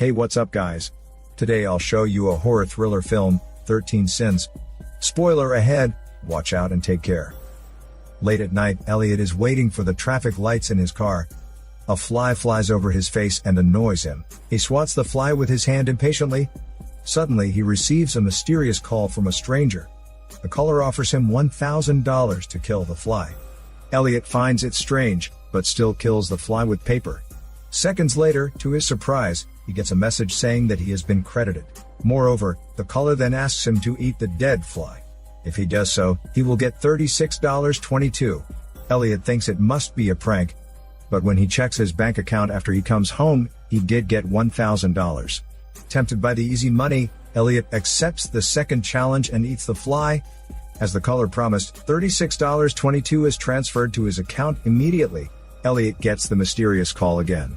Hey, what's up guys? Today I'll show you a horror thriller film, 13 Sins. Spoiler ahead, watch out and take care. Late at night, Elliot is waiting for the traffic lights in his car. A fly flies over his face and annoys him. He swats the fly with his hand impatiently. Suddenly he receives a mysterious call from a stranger. The caller offers him $1,000 to kill the fly. Elliot finds it strange, but still kills the fly with paper. Seconds later, to his surprise, he gets a message saying that he has been credited. Moreover, the caller then asks him to eat the dead fly. If he does so, he will get $36.22. Elliot thinks it must be a prank, but when he checks his bank account after he comes home, he did get $1,000. Tempted by the easy money, Elliot accepts the second challenge and eats the fly. As the caller promised, $36.22 is transferred to his account immediately. Elliot gets the mysterious call again.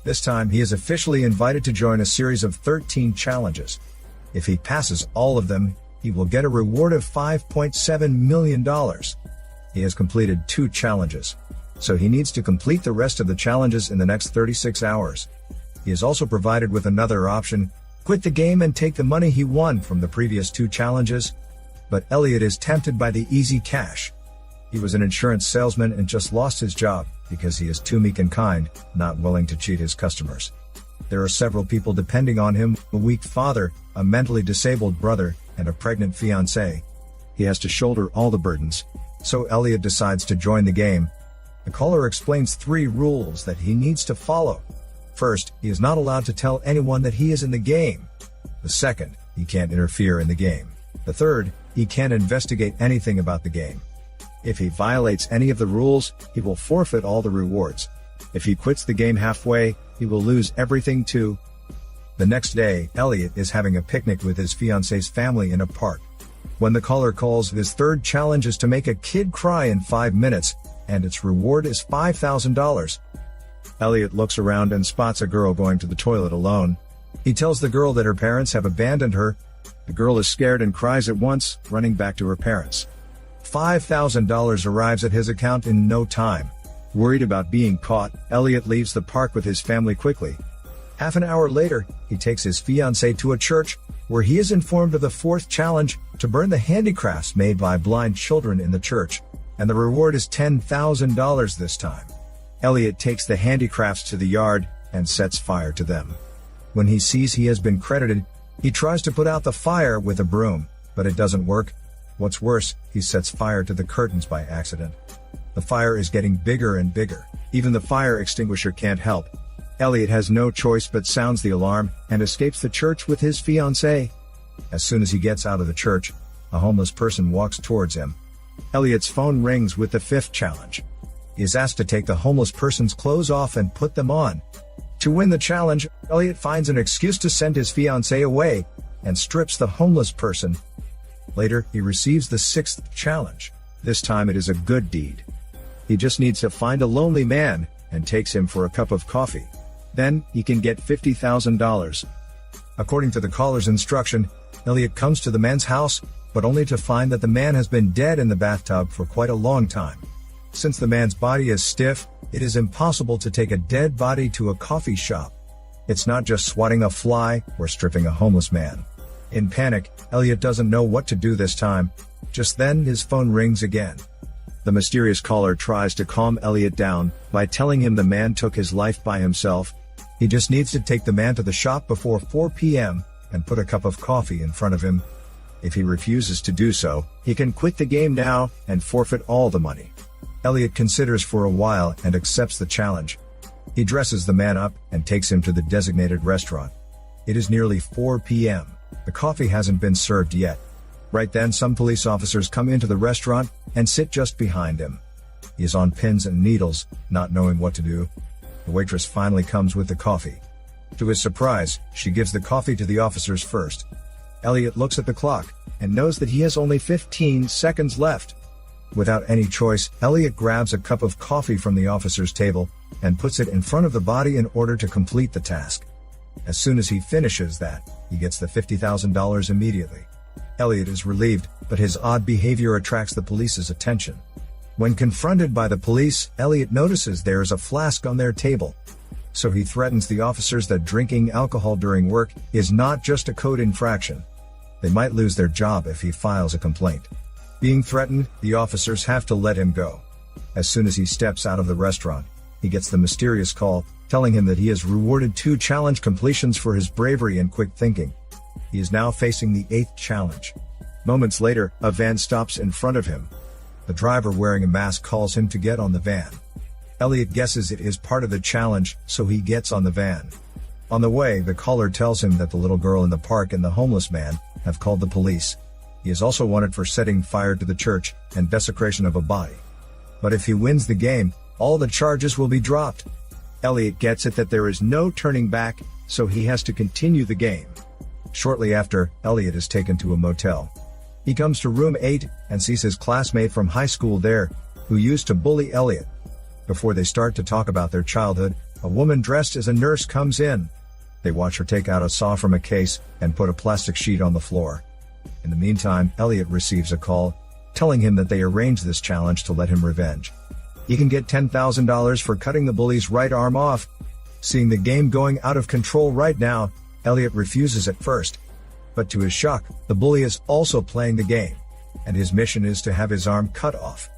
This time he is officially invited to join a series of 13 challenges. If he passes all of them, he will get a reward of $5.7 million. He has completed 2 challenges, so he needs to complete the rest of the challenges in the next 36 hours. He is also provided with another option: quit the game and take the money he won from the previous 2 challenges. But Elliot is tempted by the easy cash. He was an insurance salesman and just lost his job because he is too meek and kind, not willing to cheat his customers. There are several people depending on him: a weak father, a mentally disabled brother, and a pregnant fiancée. He has to shoulder all the burdens. So Elliot decides to join the game. The caller explains 3 rules that he needs to follow. First, he is not allowed to tell anyone that he is in the game. The second, he can't interfere in the game. The third, he can't investigate anything about the game. If he violates any of the rules, he will forfeit all the rewards. If he quits the game halfway, he will lose everything too. The next day, Elliot is having a picnic with his fiancée's family in a park. When the caller calls, his third challenge is to make a kid cry in 5 minutes, and its reward is $5,000. Elliot looks around and spots a girl going to the toilet alone. He tells the girl that her parents have abandoned her. The girl is scared and cries at once, running back to her parents. $5,000 arrives at his account in no time. Worried about being caught, Elliot leaves the park with his family quickly. Half an hour later, he takes his fiancée to a church, where he is informed of the 4th challenge: to burn the handicrafts made by blind children in the church, and the reward is $10,000 this time. Elliot takes the handicrafts to the yard and sets fire to them. When he sees he has been credited, he tries to put out the fire with a broom, but it doesn't work. What's worse, he sets fire to the curtains by accident. The fire is getting bigger and bigger. Even the fire extinguisher can't help. Elliot has no choice but sounds the alarm and escapes the church with his fiancée. As soon as he gets out of the church, a homeless person walks towards him. Elliot's phone rings with the 5th challenge. He is asked to take the homeless person's clothes off and put them on. To win the challenge, Elliot finds an excuse to send his fiancée away and strips the homeless person. Later, he receives the 6th challenge. This time it is a good deed. He just needs to find a lonely man and takes him for a cup of coffee. Then, he can get $50,000. According to the caller's instruction, Elliot comes to the man's house, but only to find that the man has been dead in the bathtub for quite a long time. Since the man's body is stiff, it is impossible to take a dead body to a coffee shop. It's not just swatting a fly or stripping a homeless man. In panic, Elliot doesn't know what to do this time. Just then, his phone rings again. The mysterious caller tries to calm Elliot down by telling him the man took his life by himself. He just needs to take the man to the shop before 4 p.m. and put a cup of coffee in front of him. If he refuses to do so, he can quit the game now and forfeit all the money. Elliot considers for a while and accepts the challenge. He dresses the man up and takes him to the designated restaurant. It is nearly 4 p.m. The coffee hasn't been served yet. Right then, some police officers come into the restaurant and sit just behind him. He is on pins and needles, not knowing what to do. The waitress finally comes with the coffee. To his surprise, she gives the coffee to the officers first. Elliot looks at the clock and knows that he has only 15 seconds left. Without any choice, Elliot grabs a cup of coffee from the officer's table and puts it in front of the body in order to complete the task. As soon as he finishes that, he gets the $50,000 immediately. Elliot is relieved, but his odd behavior attracts the police's attention. When confronted by the police, Elliot notices there is a flask on their table. so he threatens the officers that drinking alcohol during work is not just a code infraction. They might lose their job if he files a complaint. Being threatened, the officers have to let him go. As soon as he steps out of the restaurant, he gets the mysterious call, telling him that he has rewarded 2 challenge completions for his bravery and quick thinking. He is now facing the 8th challenge. Moments later, a van stops in front of him. The driver wearing a mask calls him to get on the van. Elliot guesses it is part of the challenge, so he gets on the van. On the way, the caller tells him that the little girl in the park and the homeless man have called the police. He is also wanted for setting fire to the church and desecration of a body. But if he wins the game, all the charges will be dropped. Elliot gets it that there is no turning back, so he has to continue the game. Shortly after, Elliot is taken to a motel. He comes to room 8 and sees his classmate from high school there, who used to bully Elliot. Before they start to talk about their childhood, a woman dressed as a nurse comes in. They watch her take out a saw from a case and put a plastic sheet on the floor. In the meantime, Elliot receives a call, telling him that they arranged this challenge to let him revenge. He can get $10,000 for cutting the bully's right arm off. Seeing the game going out of control right now, Elliot refuses at first. But to his shock, the bully is also playing the game, and his mission is to have his arm cut off.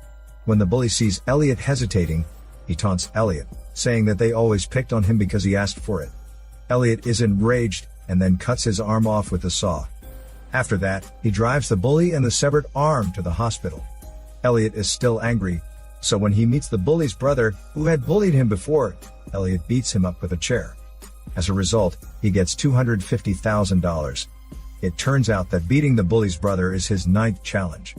When the bully sees Elliot hesitating, he taunts Elliot, saying that they always picked on him because he asked for it. Elliot is enraged, and then cuts his arm off with the saw. After that, he drives the bully and the severed arm to the hospital. Elliot is still angry, so when he meets the bully's brother, who had bullied him before, Elliot beats him up with a chair. As a result, he gets $250,000. It turns out that beating the bully's brother is his 9th challenge.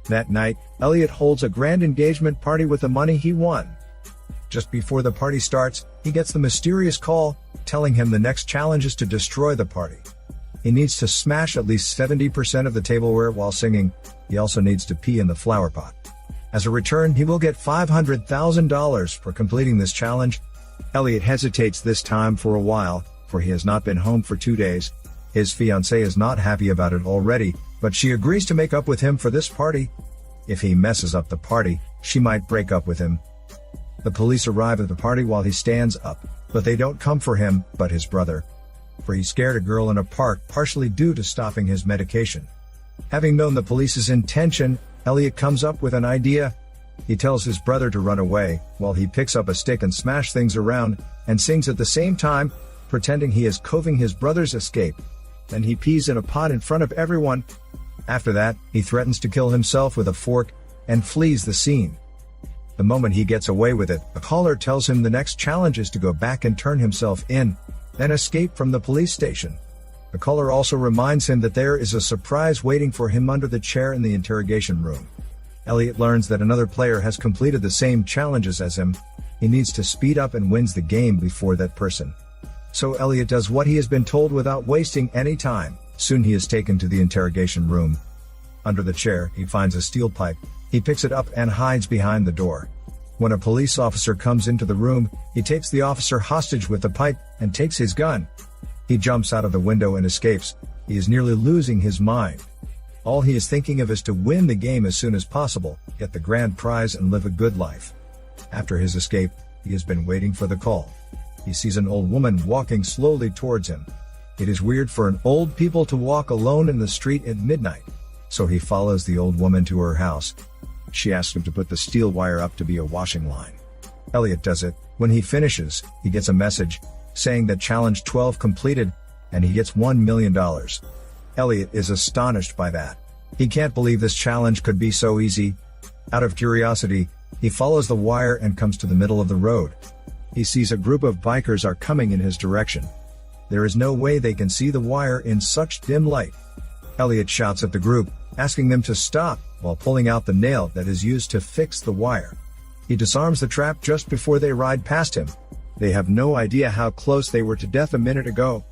That night, Elliot holds a grand engagement party with the money he won. Just before the party starts, he gets the mysterious call, telling him the next challenge is to destroy the party. He needs to smash at least 70% of the tableware while singing. He also needs to pee in the flower pot. As a return, he will get $500,000 for completing this challenge. Elliot hesitates this time for a while, for he has not been home for 2 days. His fiancée is not happy about it already, but she agrees to make up with him for this party. If he messes up the party, she might break up with him. The police arrive at the party while he stands up, but they don't come for him, but his brother. For he scared a girl in a park partially due to stopping his medication. Having known the police's intention, Elliot comes up with an idea. He tells his brother to run away, while he picks up a stick and smash things around, and sings at the same time, pretending he is covering his brother's escape. Then he pees in a pot in front of everyone. After that, he threatens to kill himself with a fork, and flees the scene. The moment he gets away with it, a caller tells him the next challenge is to go back and turn himself in, then escape from the police station. The caller also reminds him that there is a surprise waiting for him under the chair in the interrogation room. Elliot learns that another player has completed the same challenges as him. He needs to speed up and wins the game before that person. So Elliot does what he has been told without wasting any time. Soon he is taken to the interrogation room. Under the chair, he finds a steel pipe. He picks it up and hides behind the door. When a police officer comes into the room, he takes the officer hostage with the pipe and takes his gun. He jumps out of the window and escapes. He is nearly losing his mind. All he is thinking of is to win the game as soon as possible, get the grand prize and live a good life. After his escape, he has been waiting for the call. He sees an old woman walking slowly towards him. It is weird for an old people to walk alone in the street at midnight, so he follows the old woman to her house. She asks him to put the steel wire up to be a washing line. Elliot does it. When he finishes, he gets a message saying that challenge 12 completed, and he gets $1 million. Elliot is astonished by that. He can't believe this challenge could be so easy. Out of curiosity, he follows the wire and comes to the middle of the road. He sees a group of bikers are coming in his direction. There is no way they can see the wire in such dim light. Elliot shouts at the group, asking them to stop, while pulling out the nail that is used to fix the wire. He disarms the trap just before they ride past him. They have no idea how close they were to death a minute ago.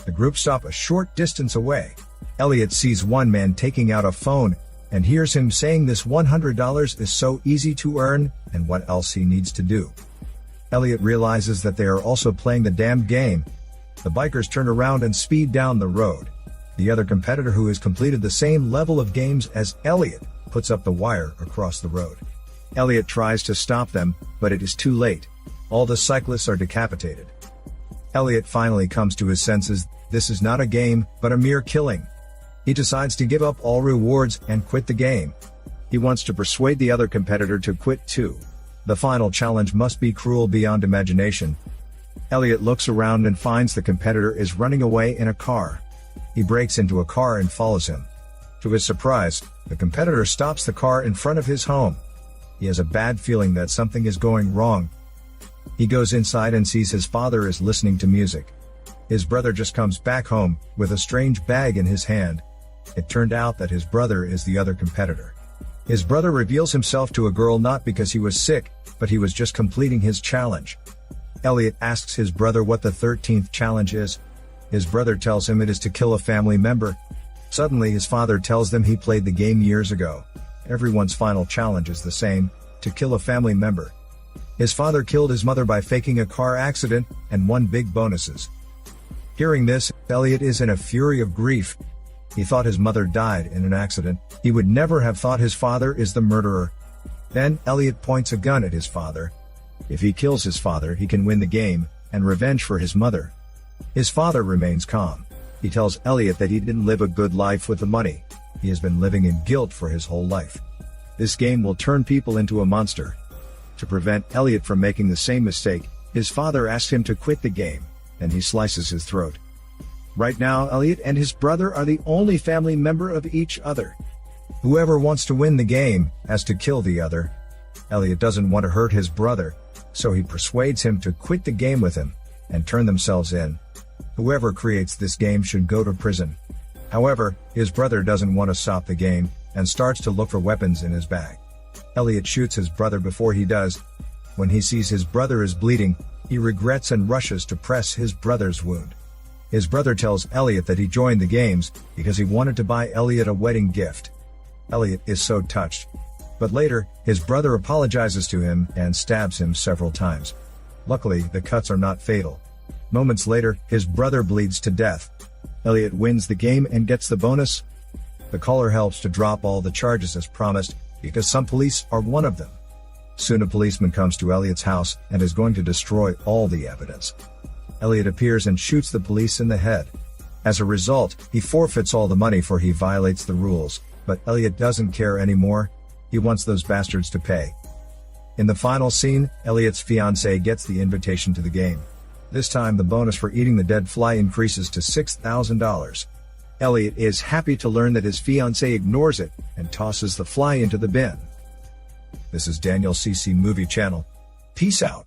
The group stop a short distance away. Elliot sees one man taking out a phone, and hears him saying this $100 is so easy to earn, and what else he needs to do. Elliot realizes that they are also playing the damn game. The bikers turn around and speed down the road. The other competitor who has completed the same level of games as Elliot puts up the wire across the road. Elliot tries to stop them, but it is too late. All the cyclists are decapitated. Elliot finally comes to his senses. This is not a game, but a mere killing. He decides to give up all rewards and quit the game. He wants to persuade the other competitor to quit too. The final challenge must be cruel beyond imagination. Elliot looks around and finds the competitor is running away in a car. He breaks into a car and follows him. To his surprise, the competitor stops the car in front of his home. He has a bad feeling that something is going wrong. He goes inside and sees his father is listening to music. His brother just comes back home, with a strange bag in his hand. It turned out that his brother is the other competitor. His brother reveals himself to a girl not because he was sick, but he was just completing his challenge. Elliot asks his brother what the 13th challenge is. His brother tells him it is to kill a family member. Suddenly his father tells them he played the game years ago. Everyone's final challenge is the same, to kill a family member. His father killed his mother by faking a car accident, and won big bonuses. Hearing this, Elliot is in a fury of grief. He thought his mother died in an accident. He would never have thought his father is the murderer. Then, Elliot points a gun at his father. If he kills his father, he can win the game, and revenge for his mother. His father remains calm. He tells Elliot that he didn't live a good life with the money. He has been living in guilt for his whole life. This game will turn people into a monster. To prevent Elliot from making the same mistake, his father asks him to quit the game, and he slices his throat. Right now, Elliot and his brother are the only family member of each other. Whoever wants to win the game has to kill the other. Elliot doesn't want to hurt his brother, so he persuades him to quit the game with him, and turn themselves in. Whoever creates this game should go to prison. However, his brother doesn't want to stop the game, and starts to look for weapons in his bag. Elliot shoots his brother before he does. When he sees his brother is bleeding, he regrets and rushes to press his brother's wound. His brother tells Elliot that he joined the games because he wanted to buy Elliot a wedding gift. Elliot is so touched. But later, his brother apologizes to him and stabs him several times. Luckily, the cuts are not fatal. Moments later, his brother bleeds to death. Elliot wins the game and gets the bonus. The caller helps to drop all the charges as promised, because some police are one of them. Soon a policeman comes to Elliot's house and is going to destroy all the evidence. Elliot appears and shoots the police in the head. As a result, he forfeits all the money for he violates the rules, but Elliot doesn't care anymore. He wants those bastards to pay. In the final scene, Elliot's fiancée gets the invitation to the game. This time the bonus for eating the dead fly increases to $6,000. Elliot is happy to learn that his fiancée ignores it and tosses the fly into the bin. This is Daniel CC Movie Channel. Peace out.